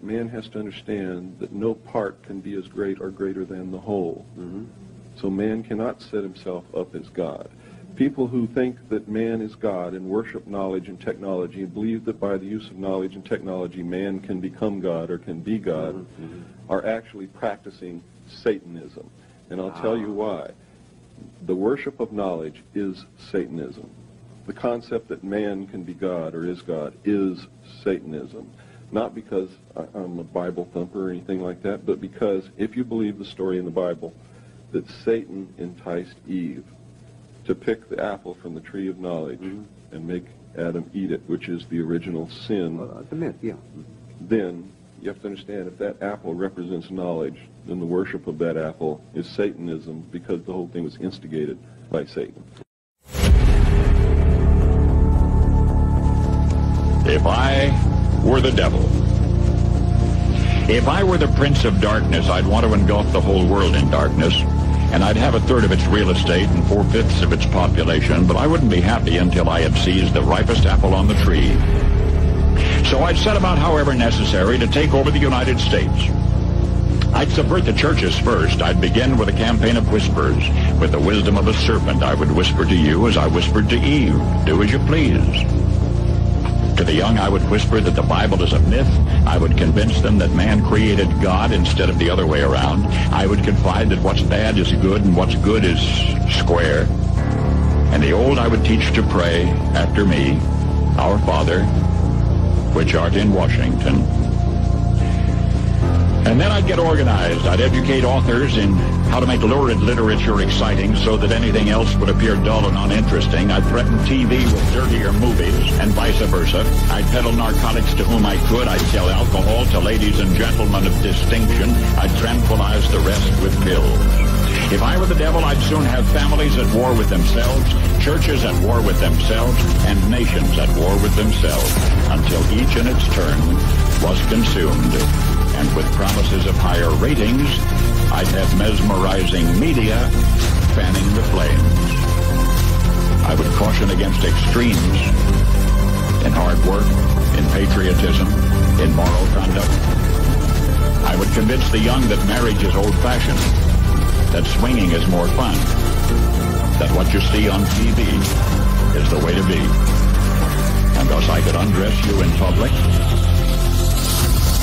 man has to understand that no part can be as great or greater than the whole. So man cannot set himself up as God. People who think that man is God and worship knowledge and technology and believe that by the use of knowledge and technology man can become God or can be God are actually practicing Satanism. And I'll tell you why. The worship of knowledge is Satanism. The concept that man can be God or is God is Satanism. Not because I'm a Bible thumper or anything like that, but because if you believe the story in the Bible that Satan enticed Eve to pick the apple from the tree of knowledge and make Adam eat it, which is the original sin, the myth, yeah. Then you have to understand if that apple represents knowledge, then the worship of that apple is Satanism because the whole thing was instigated by Satan. If I were the devil, if I were the prince of darkness, I'd want to engulf the whole world in darkness, and I'd have a third of its real estate and 4/5 of its population, but I wouldn't be happy until I had seized the ripest apple on the tree. So I'd set about, however necessary, to take over the United States. I'd subvert the churches first. I'd begin with a campaign of whispers. With the wisdom of a serpent, I would whisper to you as I whispered to Eve, do as you please. To the young, I would whisper that the Bible is a myth. I would convince them that man created God instead of the other way around. I would confide that what's bad is good and what's good is square. And the old I would teach to pray after me, Our Father, which art in Washington. And then I'd get organized. I'd educate authors in how to make lurid literature exciting so that anything else would appear dull and uninteresting. I'd threaten TV with dirtier movies and vice versa. I'd peddle narcotics to whom I could. I'd sell alcohol to ladies and gentlemen of distinction. I'd tranquilize the rest with pills. If I were the devil, I'd soon have families at war with themselves, churches at war with themselves, and nations at war with themselves, until each in its turn was consumed. And with promises of higher ratings, I'd have mesmerizing media fanning the flames. I would caution against extremes in hard work, in patriotism, in moral conduct. I would convince the young that marriage is old-fashioned, that swinging is more fun, that what you see on TV is the way to be. And thus I could undress you in public,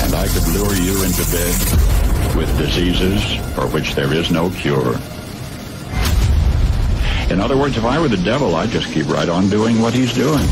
and I could lure you into bed with diseases for which there is no cure. In other words, if I were the devil, I'd just keep right on doing what he's doing.